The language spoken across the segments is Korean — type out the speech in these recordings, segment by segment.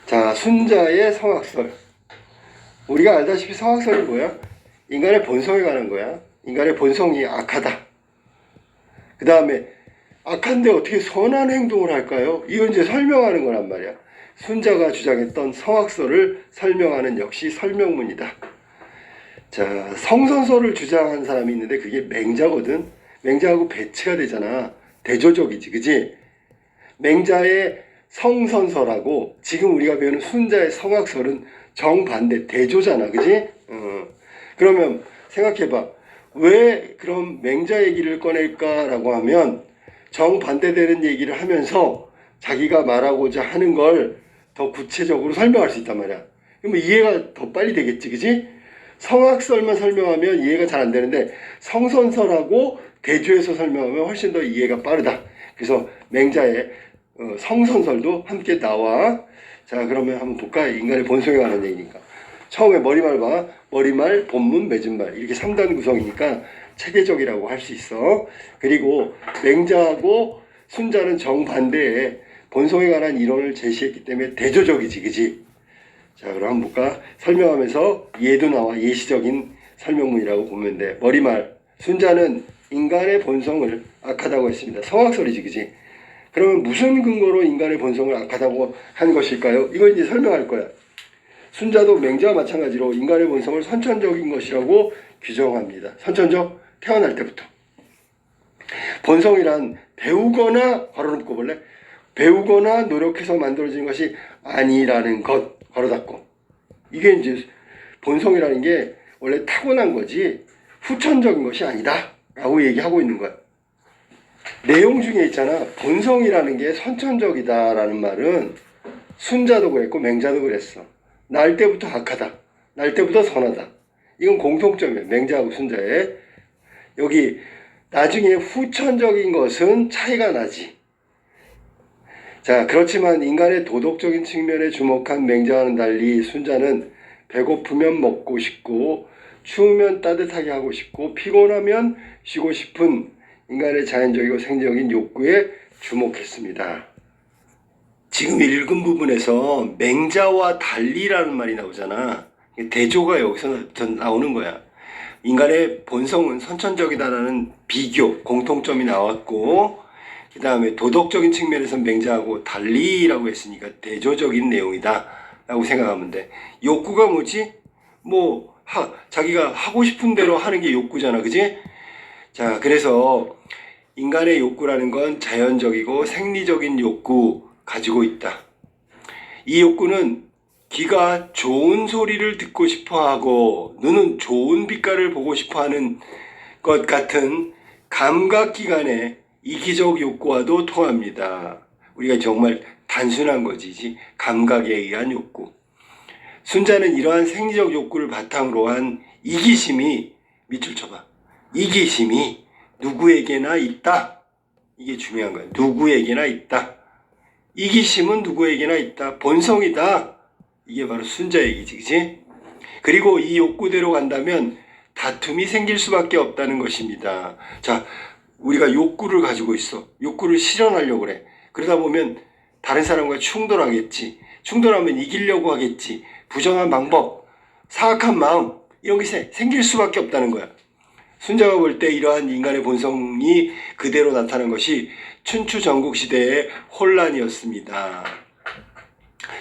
자, 순자의 성악설. 우리가 알다시피 성악설이 뭐야? 인간의 본성에 관한 거야. 인간의 본성이 악하다. 그 다음에 악한데 어떻게 선한 행동을 할까요? 이건 이제 설명하는 거란 말이야. 순자가 주장했던 성악설을 설명하는 역시 설명문이다. 자, 성선설을 주장한 사람이 있는데 그게 맹자거든. 맹자하고 배치가 되잖아. 대조적이지, 그지? 맹자의 성선설하고 지금 우리가 배우는 순자의 성악설은 정반대, 대조잖아, 그지? 그러면 생각해봐. 왜 그럼 맹자 얘기를 꺼낼까라고 하면 정반대되는 얘기를 하면서 자기가 말하고자 하는 걸 더 구체적으로 설명할 수 있단 말이야. 그러면 이해가 더 빨리 되겠지, 그지? 성악설만 설명하면 이해가 잘 안 되는데 성선설하고 대조해서 설명하면 훨씬 더 이해가 빠르다. 그래서 맹자의 성선설도 함께 나와. 자, 그러면 한번 볼까? 인간의 본성에 관한 얘기니까. 처음에 머리말 봐. 머리말, 본문, 맺은말. 이렇게 3단 구성이니까 체계적이라고 할 수 있어. 그리고 맹자하고 순자는 정반대에 본성에 관한 이론을 제시했기 때문에 대조적이지, 그지? 자, 그럼 한번 볼까? 설명하면서 예도 나와. 예시적인 설명문이라고 보면 돼. 머리말. 순자는 인간의 본성을 악하다고 했습니다. 성악설이지, 그지? 그러면 무슨 근거로 인간의 본성을 악하다고 한 것일까요? 이거 이제 설명할 거야. 순자도 맹자와 마찬가지로 인간의 본성을 선천적인 것이라고 규정합니다. 선천적? 태어날 때부터. 본성이란 배우거나, 괄호 묶어 볼래? 배우거나 노력해서 만들어진 것이 아니라는 것, 괄호 닫고. 이게 이제 본성이라는 게 원래 타고난 거지 후천적인 것이 아니다 라고 얘기하고 있는 거야. 내용 중에 있잖아. 본성이라는 게 선천적이다라는 말은 순자도 그랬고 맹자도 그랬어. 날 때부터 악하다. 날 때부터 선하다. 이건 공통점이에요. 맹자하고 순자의. 여기 나중에 후천적인 것은 차이가 나지. 자, 그렇지만 인간의 도덕적인 측면에 주목한 맹자와는 달리 순자는 배고프면 먹고 싶고 추우면 따뜻하게 하고 싶고 피곤하면 쉬고 싶은 인간의 자연적이고 생리적인 욕구에 주목했습니다. 지금 읽은 부분에서 맹자와 달리라는 말이 나오잖아. 대조가 여기서 나오는 거야. 인간의 본성은 선천적이다라는 비교, 공통점이 나왔고 그 다음에 도덕적인 측면에서 맹자하고 달리라고 했으니까 대조적인 내용이다 라고 생각하면 돼. 욕구가 뭐지? 자기가 하고 싶은 대로 하는 게 욕구잖아, 그지? 자, 그래서 인간의 욕구라는 건 자연적이고 생리적인 욕구 가지고 있다. 이 욕구는 귀가 좋은 소리를 듣고 싶어 하고 눈은 좋은 빛깔을 보고 싶어 하는 것 같은 감각기관의 이기적 욕구와도 통합니다. 우리가 정말 단순한 거지, 감각에 의한 욕구. 순자는 이러한 생리적 욕구를 바탕으로 한 이기심이, 밑줄 쳐봐. 이기심이 누구에게나 있다. 이게 중요한 거야. 누구에게나 있다. 이기심은 누구에게나 있다. 본성이다. 이게 바로 순자 얘기지, 그치? 그리고 이 욕구대로 간다면 다툼이 생길 수밖에 없다는 것입니다. 자, 우리가 욕구를 가지고 있어. 욕구를 실현하려고 그래. 그러다 보면 다른 사람과 충돌하겠지. 충돌하면 이기려고 하겠지. 부정한 방법, 사악한 마음 이런 게 생길 수밖에 없다는 거야. 순자가 볼 때 이러한 인간의 본성이 그대로 나타난 것이 춘추 전국시대의 혼란이었습니다.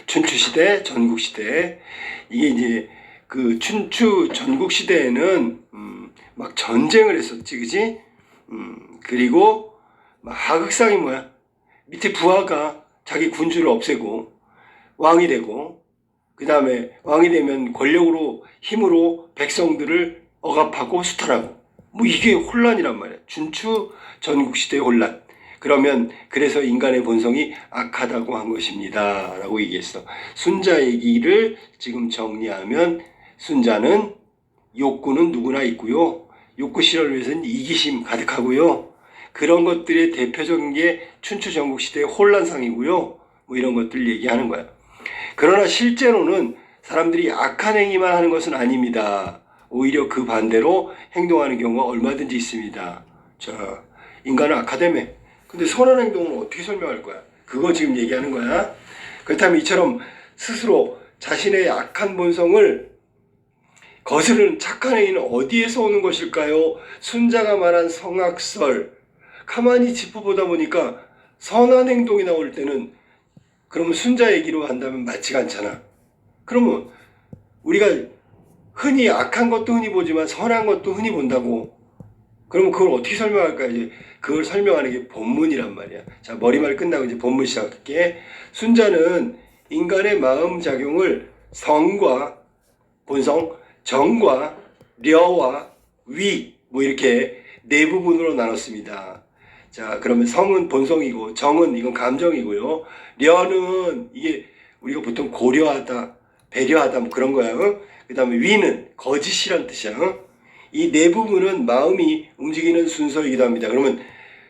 춘추시대, 전국시대. 이게 이제 그 춘추 전국시대에는 막 전쟁을 했었지, 그지? 그리고 막 하극상이 뭐야? 밑에 부하가 자기 군주를 없애고 왕이 되고 그 다음에 왕이 되면 권력으로 힘으로 백성들을 억압하고 수탈하고 이게 혼란이란 말이야. 춘추 전국시대의 혼란. 그러면 그래서 인간의 본성이 악하다고 한 것입니다 라고 얘기했어. 순자 얘기를 지금 정리하면 순자는 욕구는 누구나 있고요. 욕구 실현을 위해서는 이기심 가득하고요. 그런 것들의 대표적인 게 춘추 전국시대의 혼란상이고요. 이런 것들 얘기하는 거야. 그러나 실제로는 사람들이 악한 행위만 하는 것은 아닙니다. 오히려 그 반대로 행동하는 경우가 얼마든지 있습니다. 자, 인간은 악하다며. 근데 선한 행동은 어떻게 설명할 거야? 그거 지금 얘기하는 거야. 그렇다면 이처럼 스스로 자신의 약한 본성을 거스르는 착한 행위는 어디에서 오는 것일까요? 순자가 말한 성악설, 가만히 짚어보다 보니까 선한 행동이 나올 때는 그러면 순자 얘기로 한다면 맞지가 않잖아. 그러면 우리가 흔히 악한 것도 흔히 보지만 선한 것도 흔히 본다고. 그러면 그걸 어떻게 설명할까? 이제 그걸 설명하는 게 본문이란 말이야. 자, 머리말 끝나고 이제 본문 시작할게. 순자는 인간의 마음 작용을 성과 본성, 정과 려와 위, 뭐 이렇게 네 부분으로 나눴습니다. 자, 그러면 성은 본성이고 정은 이건 감정이고요. 려는 이게 우리가 보통 고려하다, 배려하다 뭐 그런 거야. 그 다음에 위는 거짓이란 뜻이야. 이 네 부분은 마음이 움직이는 순서이기도 합니다. 그러면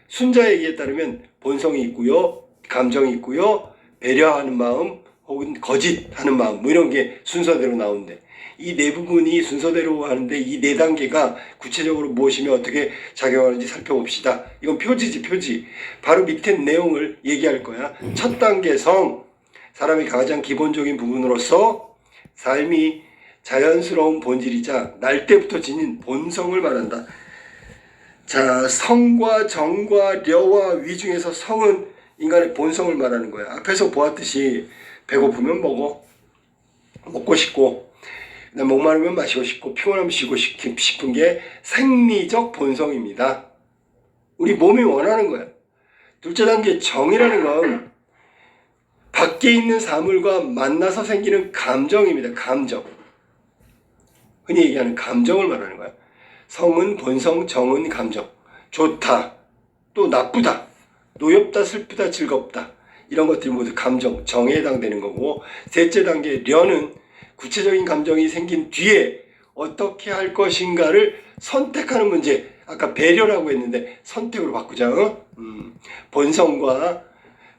순자 얘기에 따르면 본성이 있고요, 감정이 있고요, 배려하는 마음 혹은 거짓하는 마음 뭐 이런 게 순서대로 나오는데 이 네 부분이 순서대로 하는데 이 네 단계가 구체적으로 무엇이며 어떻게 작용하는지 살펴봅시다. 이건 표지지, 표지. 바로 밑에 내용을 얘기할 거야. 첫 단계 성, 사람이 가장 기본적인 부분으로서 삶이 자연스러운 본질이자 날 때부터 지닌 본성을 말한다. 자, 성과 정과 려와 위 중에서 성은 인간의 본성을 말하는 거야. 앞에서 보았듯이 배고프면 먹고 싶고, 목마르면 마시고 싶고, 피곤하면 쉬고 싶은 게 생리적 본성입니다. 우리 몸이 원하는 거야. 둘째 단계 정이라는 건 밖에 있는 사물과 만나서 생기는 감정입니다. 감정. 흔히 얘기하는 감정을 말하는 거야. 성은 본성, 정은 감정. 좋다, 또 나쁘다, 노엽다, 슬프다, 즐겁다. 이런 것들이 모두 감정, 정에 해당되는 거고, 셋째 단계 려는 구체적인 감정이 생긴 뒤에 어떻게 할 것인가를 선택하는 문제. 아까 배려라고 했는데 선택으로 바꾸자.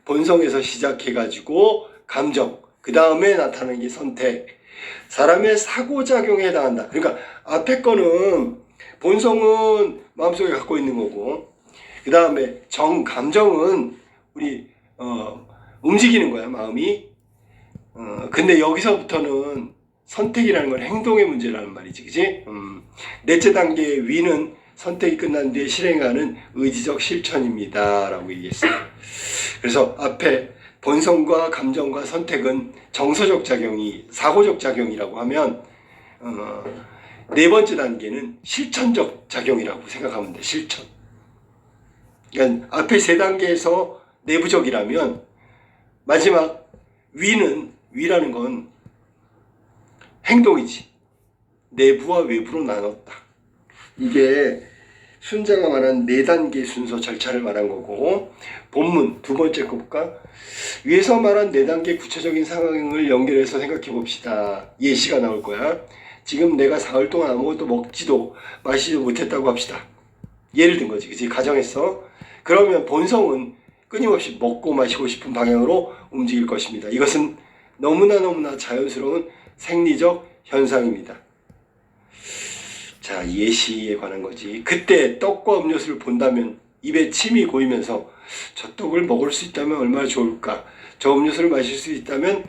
본성에서 시작해가지고 감정, 그 다음에 나타나는 게 선택. 사람의 사고작용에 해당한다. 그러니까 앞에 거는 본성은 마음속에 갖고 있는 거고, 그 다음에 감정은 우리 움직이는 거야, 마음이. 근데 여기서부터는 선택이라는 건 행동의 문제라는 말이지, 그지? 넷째 단계의 위는 선택이 끝난 뒤에 실행하는 의지적 실천입니다 라고 얘기했어요. 그래서 앞에 본성과 감정과 선택은 정서적 작용이 사고적 작용이라고 하면 네 번째 단계는 실천적 작용이라고 생각하면 돼. 실천. 그러니까 앞에 세 단계에서 내부적이라면 마지막 위라는 건 행동이지. 내부와 외부로 나눴다. 이게 순자가 말한 네 단계 순서 절차를 말한 거고, 본문 두 번째 거 볼까? 위에서 말한 네 단계 구체적인 상황을 연결해서 생각해 봅시다. 예시가 나올 거야. 지금 내가 사흘 동안 아무것도 먹지도 마시지도 못했다고 합시다. 예를 든 거지, 그치? 가정에서. 그러면 본성은 끊임없이 먹고 마시고 싶은 방향으로 움직일 것입니다. 이것은 너무나 자연스러운 생리적 현상입니다. 자, 예시에 관한 거지. 그때 떡과 음료수를 본다면 입에 침이 고이면서 저 떡을 먹을 수 있다면 얼마나 좋을까, 저 음료수를 마실 수 있다면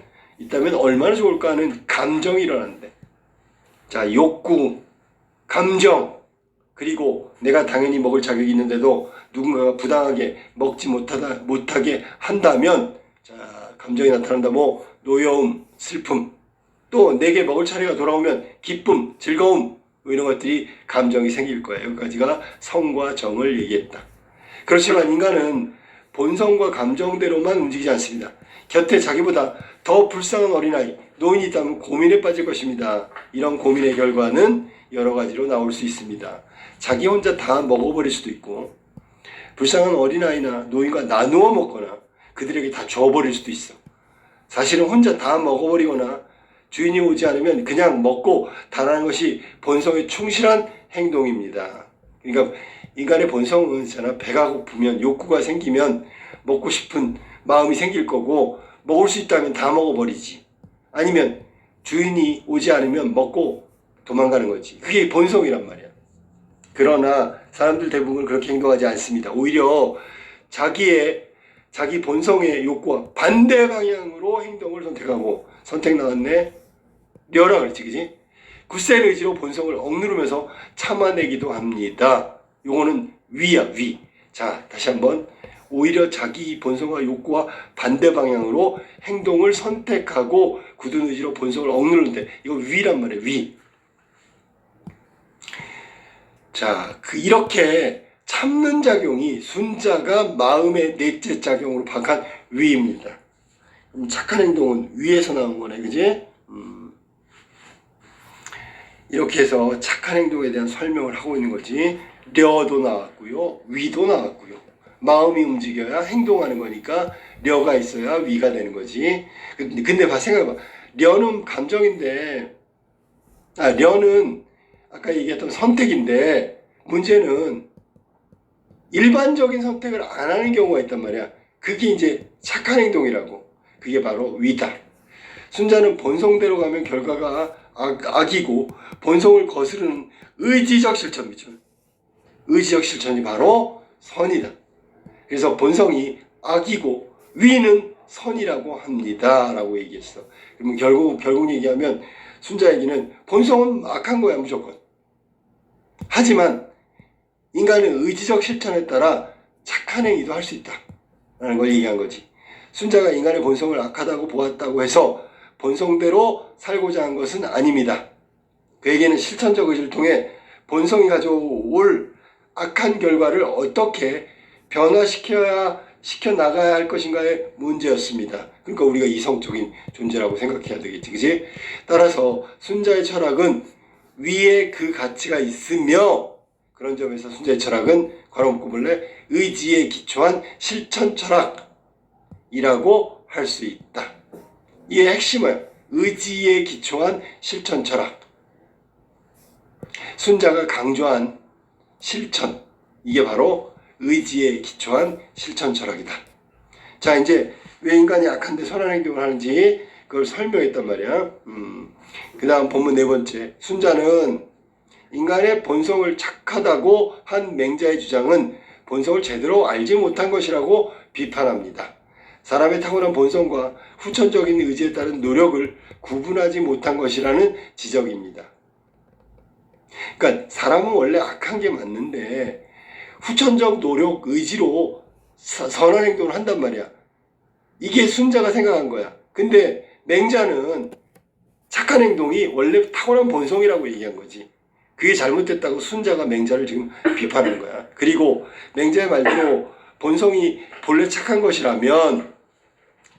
얼마나 좋을까 하는 감정이 일어나는데, 자, 욕구, 감정, 그리고 내가 당연히 먹을 자격이 있는데도 누군가가 부당하게 먹지 못하게 한다면, 자, 감정이 나타난다. 뭐 노여움, 슬픔, 또 내게 먹을 차례가 돌아오면 기쁨, 즐거움, 이런 것들이 감정이 생길 거예요. 여기까지가 성과 정을 얘기했다. 그렇지만 인간은 본성과 감정대로만 움직이지 않습니다. 곁에 자기보다 더 불쌍한 어린아이, 노인이 있다면 고민에 빠질 것입니다. 이런 고민의 결과는 여러 가지로 나올 수 있습니다. 자기 혼자 다 먹어버릴 수도 있고, 불쌍한 어린아이나 노인과 나누어 먹거나 그들에게 다 줘버릴 수도 있어. 사실은 혼자 다 먹어버리거나 주인이 오지 않으면 그냥 먹고 달아나는 것이 본성에 충실한 행동입니다. 그러니까 인간의 본성은 있잖아. 배가 고프면, 욕구가 생기면 먹고 싶은 마음이 생길 거고, 먹을 수 있다면 다 먹어버리지. 아니면 주인이 오지 않으면 먹고 도망가는 거지. 그게 본성이란 말이야. 그러나 사람들 대부분 그렇게 행동하지 않습니다. 오히려 자기의 자기 본성의 욕구와 반대 방향으로 행동을 선택하고, 선택 나왔네. 려라 그랬지, 그지? 굳센 의지로 본성을 억누르면서 참아내기도 합니다. 요거는 위야, 위. 자, 다시 한번. 오히려 자기 본성과 욕구와 반대 방향으로 행동을 선택하고 굳은 의지로 본성을 억누르는데, 이거 위란 말이에요, 위. 자, 이렇게 참는 작용이 순자가 마음의 넷째 작용으로 박한 위입니다. 착한 행동은 위에서 나온 거네, 그지? 이렇게 해서 착한 행동에 대한 설명을 하고 있는 거지. 려도 나왔고요, 위도 나왔고요. 마음이 움직여야 행동하는 거니까 려가 있어야 위가 되는 거지. 근데 생각해봐. 려는 감정인데, 려는 아까 얘기했던 선택인데, 문제는 일반적인 선택을 안 하는 경우가 있단 말이야. 그게 이제 착한 행동이라고. 그게 바로 위다. 순자는 본성대로 가면 결과가 악이고, 본성을 거스르는 의지적 실천이죠. 의지적 실천이 바로 선이다. 그래서 본성이 악이고 위는 선이라고 합니다 라고 얘기했어. 그러면 결국 얘기하면 순자 얘기는 본성은 악한 거야, 무조건. 하지만 인간의 의지적 실천에 따라 착한 행위도 할 수 있다 라는 걸 얘기한 거지. 순자가 인간의 본성을 악하다고 보았다고 해서 본성대로 살고자 한 것은 아닙니다. 그에게는 실천적 의지를 통해 본성이 가져올 악한 결과를 어떻게 시켜 나가야 할 것인가의 문제였습니다. 그러니까 우리가 이성적인 존재라고 생각해야 되겠지, 그지? 따라서 순자의 철학은 위에 그 가치가 있으며, 그런 점에서 순자의 철학은 괄호 볼래 의지에 기초한 실천 철학이라고 할 수 있다. 이의 핵심은 의지에 기초한 실천 철학. 순자가 강조한 실천, 이게 바로 의지에 기초한 실천 철학이다. 자, 이제 왜 인간이 악한데 선한 행동을 하는지 그걸 설명했단 말이야. 그 다음 본문 네 번째. 순자는 인간의 본성을 착하다고 한 맹자의 주장은 본성을 제대로 알지 못한 것이라고 비판합니다. 사람의 타고난 본성과 후천적인 의지에 따른 노력을 구분하지 못한 것이라는 지적입니다. 그러니까 사람은 원래 악한 게 맞는데 후천적 노력, 의지로 선한 행동을 한단 말이야. 이게 순자가 생각한 거야. 근데 맹자는 착한 행동이 원래 타고난 본성이라고 얘기한 거지. 그게 잘못됐다고 순자가 맹자를 지금 비판하는 거야. 그리고 맹자의 말대로 본성이 본래 착한 것이라면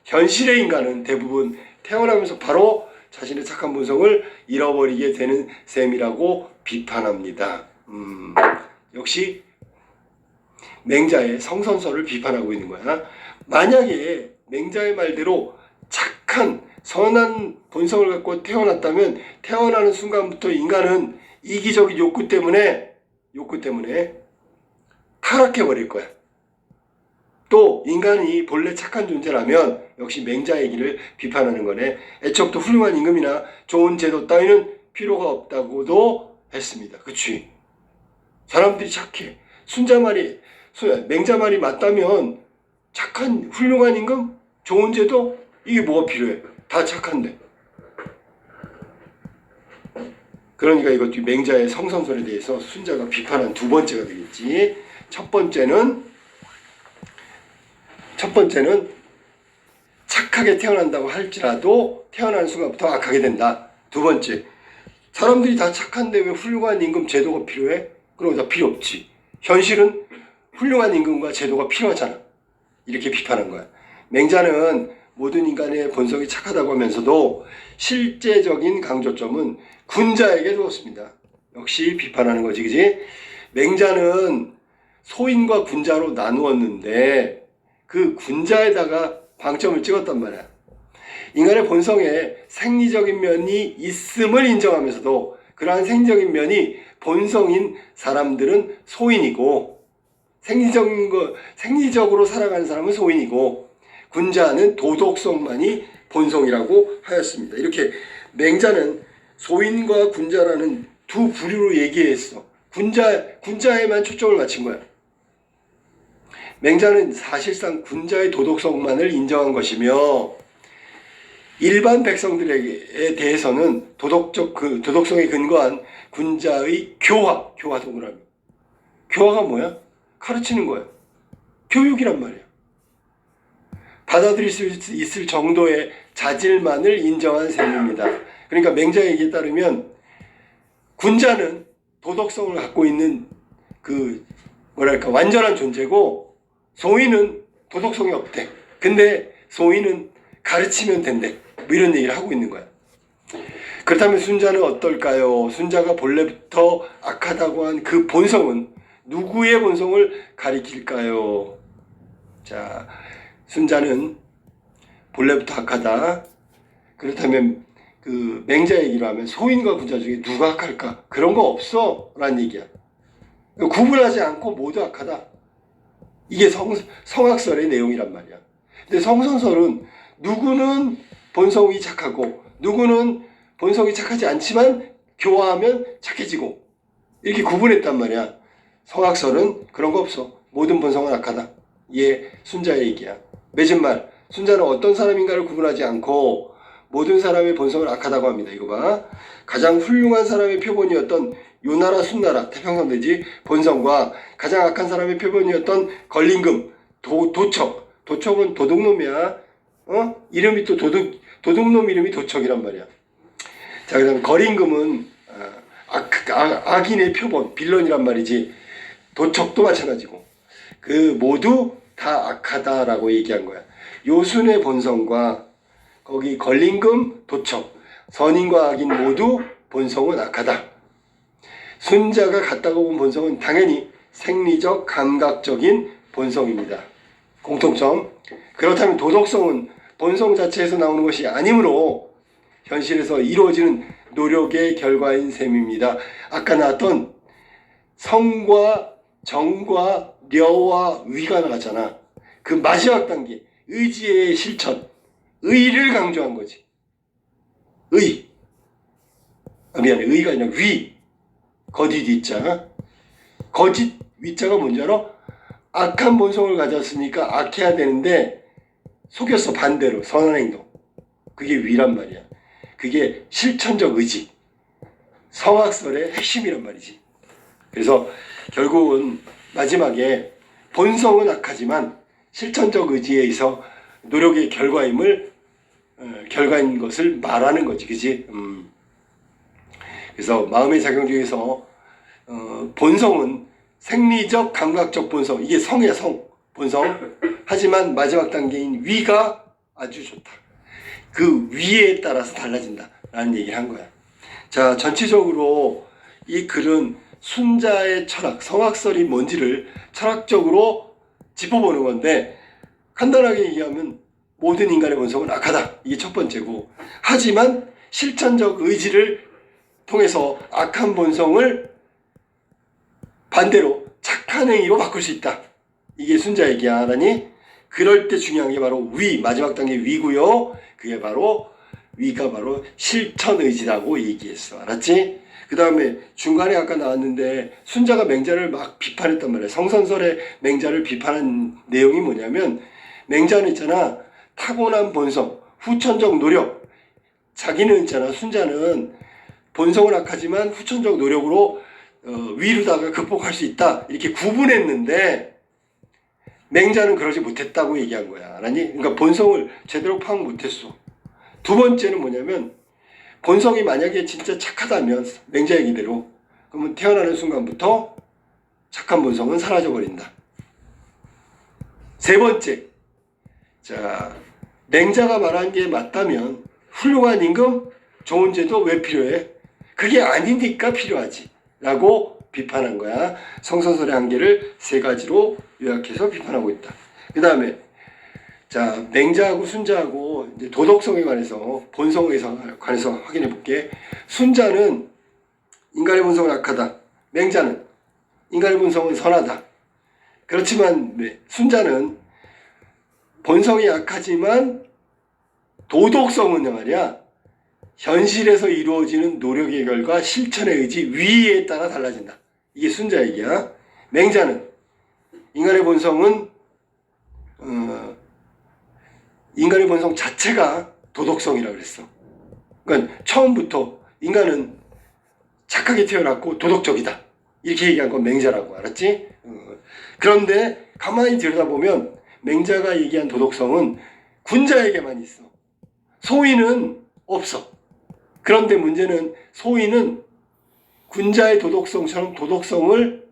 현실의 인간은 대부분 태어나면서 바로 자신의 착한 본성을 잃어버리게 되는 셈이라고 비판합니다. 역시 맹자의 성선설을 비판하고 있는 거야. 만약에 맹자의 말대로 착한 선한 본성을 갖고 태어났다면 태어나는 순간부터 인간은 이기적인 욕구 때문에 타락해버릴 거야. 또 인간이 본래 착한 존재라면 역시 맹자 얘기를 비판하는 거네. 애초부터 훌륭한 임금이나 좋은 제도 따위는 필요가 없다고도 했습니다. 그치? 사람들이 착해. 맹자 말이 맞다면 착한 훌륭한 임금, 좋은 제도, 이게 뭐가 필요해? 다 착한데. 그러니까 이것도 맹자의 성선설에 대해서 순자가 비판한 두 번째가 되겠지. 첫 번째는 착하게 태어난다고 할지라도 태어나는 순간부터 악하게 된다. 두 번째, 사람들이 다 착한데 왜 훌륭한 임금 제도가 필요해? 그런 거 다 필요 없지. 현실은 훌륭한 임금과 제도가 필요하잖아. 이렇게 비판한 거야. 맹자는 모든 인간의 본성이 착하다고 하면서도 실제적인 강조점은 군자에게 두었습니다. 역시 비판하는 거지, 그지? 맹자는 소인과 군자로 나누었는데 그 군자에다가 방점을 찍었단 말이야. 인간의 본성에 생리적인 면이 있음을 인정하면서도 그러한 생리적인 면이 본성인 사람들은 소인이고, 생리적으로 살아가는 사람은 소인이고, 군자는 도덕성만이 본성이라고 하였습니다. 이렇게 맹자는 소인과 군자라는 두 부류로 얘기했어. 군자에만 초점을 맞춘 거야. 맹자는 사실상 군자의 도덕성만을 인정한 것이며 일반 백성들에게 대해서는 도덕성에 근거한 군자의 교화 동그라미. 교화가 뭐야? 가르치는 거야. 교육이란 말이야. 받아들일 수 있을 정도의 자질만을 인정한 셈입니다. 그러니까 맹자의 얘기에 따르면 군자는 도덕성을 갖고 있는 완전한 존재고 소인은 도덕성이 없대. 근데 소인은 가르치면 된대. 뭐 이런 얘기를 하고 있는 거야. 그렇다면 순자는 어떨까요? 순자가 본래부터 악하다고 한 그 본성은 누구의 본성을 가리킬까요? 자, 순자는 본래부터 악하다. 그렇다면 그 맹자 얘기로 하면 소인과 군자 중에 누가 악할까? 그런 거 없어 라는 얘기야. 구분하지 않고 모두 악하다. 이게 성악설의 내용이란 말이야. 근데 성선설은 누구는 본성이 착하고 누구는 본성이 착하지 않지만 교화하면 착해지고 이렇게 구분했단 말이야. 성악설은 그런 거 없어. 모든 본성은 악하다. 이게 순자의 얘기야. 맺은 말. 순자는 어떤 사람인가를 구분하지 않고 모든 사람의 본성을 악하다고 합니다. 이거 봐. 가장 훌륭한 사람의 표본이었던 요나라 순나라 태평성대지 본성과 가장 악한 사람의 표본이었던 걸림금 도척은 도둑놈이야. 이름이 또 도둑놈 이름이 도척이란 말이야. 자, 그다음 걸림금은 악인의 표본 빌런이란 말이지. 도척도 마찬가지고 그 모두 다 악하다라고 얘기한 거야. 요순의 본성과 거기 걸림금 도척 선인과 악인 모두 본성은 악하다. 순자가 같다고 본 본성은 당연히 생리적 감각적인 본성입니다. 공통점. 그렇다면 도덕성은 본성 자체에서 나오는 것이 아니므로 현실에서 이루어지는 노력의 결과인 셈입니다. 아까 나왔던 성과 정과 려와 위가 나왔잖아. 그 마지막 단계 의지의 실천, 의를 강조한 거지. 의가 아니라 위, 거짓 위자. 거짓 위자가 뭔지 알아? 악한 본성을 가졌으니까 악해야 되는데 속였어. 반대로 선한 행동. 그게 위란 말이야. 그게 실천적 의지, 성악설의 핵심이란 말이지. 그래서 결국은 마지막에 본성은 악하지만 실천적 의지에 의해서 노력의 결과인 것을 말하는 거지, 그지? 그래서 마음의 작용 중에서 본성은 생리적 감각적 본성, 이게 성이야, 본성. 하지만 마지막 단계인 위가 아주 좋다. 그 위에 따라서 달라진다 라는 얘기를 한 거야. 자, 전체적으로 이 글은 순자의 철학, 성악설이 뭔지를 철학적으로 짚어보는 건데, 간단하게 얘기하면 모든 인간의 본성은 악하다. 이게 첫 번째고, 하지만 실천적 의지를 통해서 악한 본성을 반대로 착한 행위로 바꿀 수 있다. 이게 순자 얘기야. 하니 그럴 때 중요한 게 바로 위, 마지막 단계 위고요. 그게 바로 위가 바로 실천 의지라고 얘기했어. 알았지? 그 다음에 중간에 아까 나왔는데 순자가 맹자를 막 비판했단 말이야. 성선설의 맹자를 비판한 내용이 뭐냐면, 맹자는 있잖아, 타고난 본성, 후천적 노력. 자기는 있잖아, 순자는 본성은 악하지만 후천적 노력으로 위로다가 극복할 수 있다. 이렇게 구분했는데 맹자는 그러지 못했다고 얘기한 거야. 알았니? 그러니까 본성을 제대로 파악 못했어. 두 번째는 뭐냐면, 본성이 만약에 진짜 착하다면 맹자 얘기대로, 그러면 태어나는 순간부터 착한 본성은 사라져버린다. 세 번째, 자, 맹자가 말한 게 맞다면 훌륭한 임금, 좋은 제도 왜 필요해? 그게 아니니까 필요하지 라고 비판한 거야. 성선설의 한계를 세 가지로 요약해서 비판하고 있다. 그 다음에 자, 맹자하고 순자하고 이제 도덕성에 관해서, 본성에 관해서 확인해 볼게. 순자는 인간의 본성은 악하다. 맹자는 인간의 본성은 선하다. 그렇지만 순자는 본성이 악하지만 도덕성은 말이야, 현실에서 이루어지는 노력의 결과 실천의 의지, 위에 따라 달라진다. 이게 순자 얘기야. 맹자는 인간의 본성은 인간의 본성 자체가 도덕성이라고 그랬어. 그러니까 처음부터 인간은 착하게 태어났고 도덕적이다. 이렇게 얘기한 건 맹자라고. 알았지? 그런데 가만히 들여다보면 맹자가 얘기한 도덕성은 군자에게만 있어. 소인은 없어. 그런데 문제는 소인은 군자의 도덕성처럼 도덕성을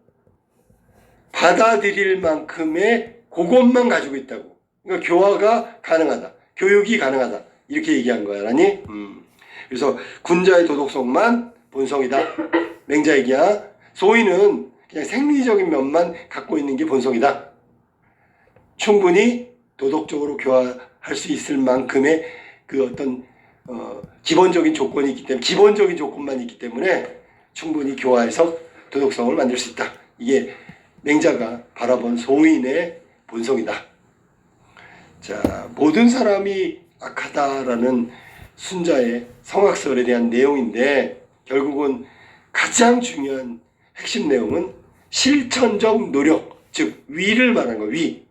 받아들일 만큼의 그것만 가지고 있다고. 그러니까 교화가 가능하다. 교육이 가능하다. 이렇게 얘기한 거야. 라니? 그래서 군자의 도덕성만 본성이다. 맹자 얘기야. 소인은 그냥 생리적인 면만 갖고 있는 게 본성이다. 충분히 도덕적으로 교화할 수 있을 만큼의 그 어떤 기본적인 조건이 있기 때문에, 기본적인 조건만 있기 때문에 충분히 교화해서 도덕성을 만들 수 있다. 이게 맹자가 바라본 소인의 본성이다. 자, 모든 사람이 악하다라는 순자의 성악설에 대한 내용인데, 결국은 가장 중요한 핵심 내용은 실천적 노력, 즉 위를 말하는 거, 위.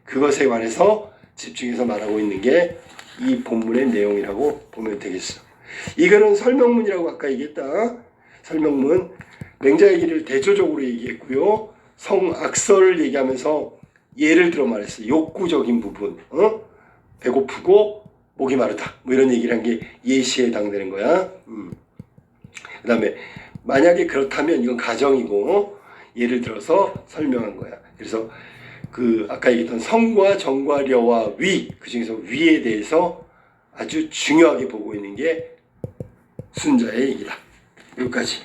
그것에 관해서 집중해서 말하고 있는 게 이 본문의 내용이라고 보면 되겠어. 이거는 설명문이라고 아까 얘기했다. 설명문. 맹자 얘기를 대조적으로 얘기했고요. 성악설을 얘기하면서 예를 들어 말했어. 욕구적인 부분. 배고프고 목이 마르다. 뭐 이런 얘기를 한 게 예시에 해당되는 거야. 그 다음에 만약에 그렇다면 이건 가정이고 예를 들어서 설명한 거야. 그래서 그 아까 얘기했던 성과 정과 려와 위, 그 중에서 위에 대해서 아주 중요하게 보고 있는 게 순자의 얘기다. 여기까지.